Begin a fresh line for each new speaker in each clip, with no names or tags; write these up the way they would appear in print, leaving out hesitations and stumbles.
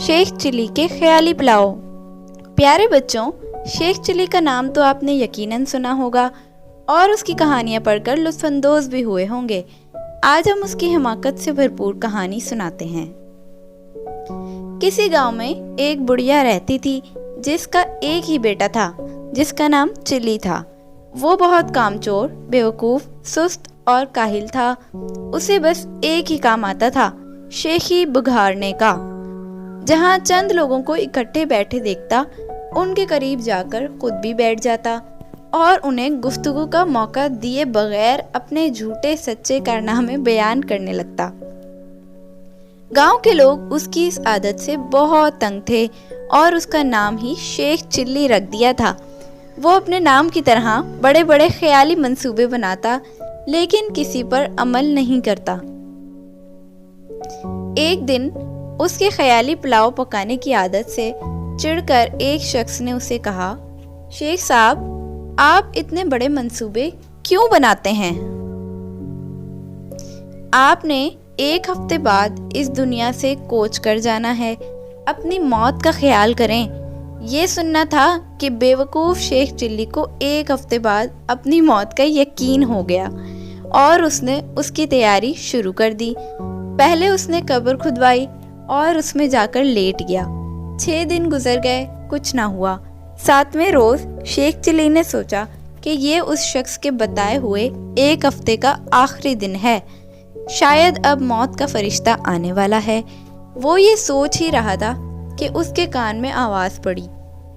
Sheikh chilli के ख्याली पुलाव। प्यारे बच्चों, शेख चिल्ली का नाम तो आपने यकीनन सुना होगा और उसकी कहानियाँ पढ़कर लुत्फ़अंदोज़ भी हुए होंगे। आज हम उसकी हिमाकत से भरपूर कहानी सुनाते हैं। किसी गांव में एक बुढ़िया रहती थी जिसका एक ही बेटा था जिसका नाम चिल्ली था। वो बहुत कामचोर, बेवकूफ़, सुस्त और काहिल था। उसे बस एक ही काम आता था, शेखी बुघारने का। जहाँ चंद लोगों को इकट्ठे बैठे देखता, उनके करीब जाकर खुद भी बैठ जाता और उन्हें गुफ्तगू का मौका दिए बगैर अपने झूठे सच्चे कारनामे बयान करने लगता। गांव के लोग उसकी इस आदत से बहुत तंग थे और उसका नाम ही शेख चिल्ली रख दिया था। वो अपने नाम की तरह बड़े बड़े ख्याली मंसूबे बनाता, लेकिन किसी पर अमल नहीं करता। एक दिन उसके ख्याली पुलाव पकाने की आदत से चिढ़कर एक शख्स ने उसे कहा, शेख साहब, आप इतने बड़े मंसूबे क्यों बनाते हैं? आपने एक हफ्ते बाद इस दुनिया से कोच कर जाना है। अपनी मौत का ख्याल करें। ये सुनना था कि बेवकूफ़ शेख चिल्ली को एक हफ्ते बाद अपनी मौत का यकीन हो गया और उसने उसकी तैयारी शुरू कर दी। पहले उसने कब्र खुदवाई और उसमें जाकर लेट गया। 6 दिन गुजर गए, कुछ ना हुआ। 7वें रोज़ शेख चिल्ली ने सोचा कि ये उस शख्स के बताए हुए एक हफ्ते का आखिरी दिन है। शायद अब मौत का फरिश्ता आने वाला है। वो ये सोच ही रहा था कि उसके कान में आवाज़ पड़ी,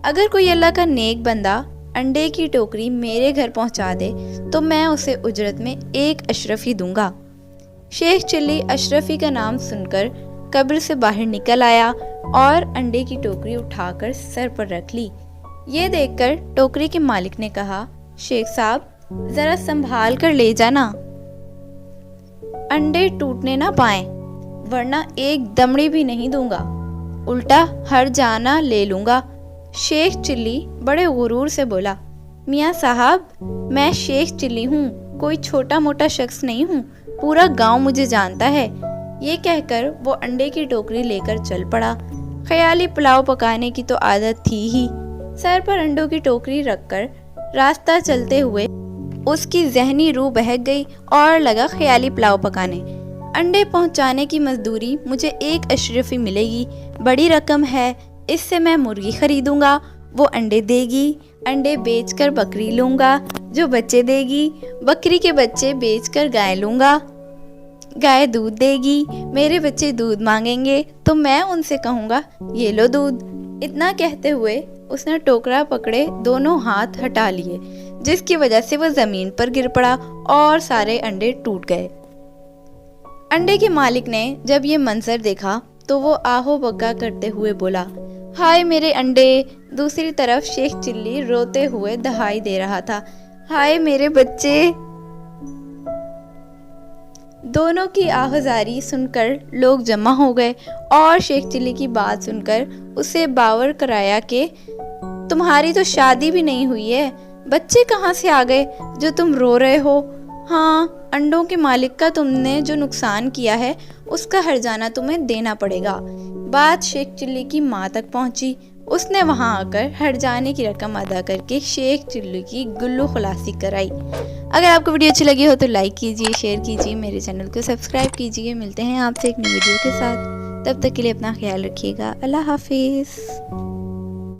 अगर कोई अल्लाह का नेक बंदा अंडे की टोकरी मेरे घर पहुंचा दे तो मैं उसे उजरत में 1 अशरफी दूंगा। शेख चिल्ली अशरफी का नाम सुनकर कब्र से बाहर निकल आया और अंडे की टोकरी उठाकर सर पर रख ली। ये देखकर टोकरी के मालिक ने कहा, शेख साहब, ज़रा संभाल कर ले जाना, अंडे टूटने ना पाएं, वरना एक दमड़ी भी नहीं दूंगा, उल्टा हर जाना ले लूंगा। शेख चिल्ली बड़े गुरूर से बोला, मियाँ साहब, मैं शेख चिल्ली हूँ, कोई छोटा मोटा शख्स नहीं हूँ, पूरा गांव मुझे जानता है। ये कहकर वो अंडे की टोकरी लेकर चल पड़ा। ख्याली पुलाव पकाने की तो आदत थी ही। सर पर अंडों की टोकरी रखकर रास्ता चलते हुए उसकी जहनी रूह बहक गई और लगा ख्याली पुलाव पकाने। अंडे पहुंचाने की मजदूरी मुझे 1 अशरफी मिलेगी, बड़ी रकम है, इससे मैं मुर्गी खरीदूंगा, वो अंडे देगी, अंडे बेचकर बकरी लूंगा, जो बच्चे देगी, बकरी के बच्चे बेचकर गाय लूंगा, गाय दूध देगी, मेरे बच्चे दूध मांगेंगे तो मैं उनसे कहूँगा, ये लो दूध। इतना कहते हुए उसने टोकरा पकड़े दोनों हाथ हटा लिए, जिसकी वजह से वह जमीन पर गिर पड़ा और सारे अंडे टूट गए। अंडे के मालिक ने जब ये मंजर देखा तो वो आहो बग्गा करते हुए बोला, हाय मेरे अंडे। दूसरी तरफ शेख चिल्ली रोते हुए दहाई दे रहा था, हाय मेरे बच्चे। दोनों की आवाज़ारी सुनकर लोग जमा हो गए और शेख चिल्ली की बात सुनकर उसे बावर कराया कि तुम्हारी तो शादी भी नहीं हुई है, बच्चे कहाँ से आ गए जो तुम रो रहे हो? हाँ, अंडों के मालिक का तुमने जो नुकसान किया है उसका हर्जाना तुम्हें देना पड़ेगा। बात शेख चिल्ली की माँ तक पहुँची। उसने वहाँ आकर हर्जाने की रकम अदा करके शेख चिल्ली की गुल्लू खलासी कराई। अगर आपको वीडियो अच्छी लगी हो तो लाइक कीजिए, शेयर कीजिए, मेरे चैनल को सब्सक्राइब कीजिए। मिलते हैं आपसे एक नई वीडियो के साथ, तब तक के लिए अपना ख्याल रखिएगा। अल्लाह हाफिज़।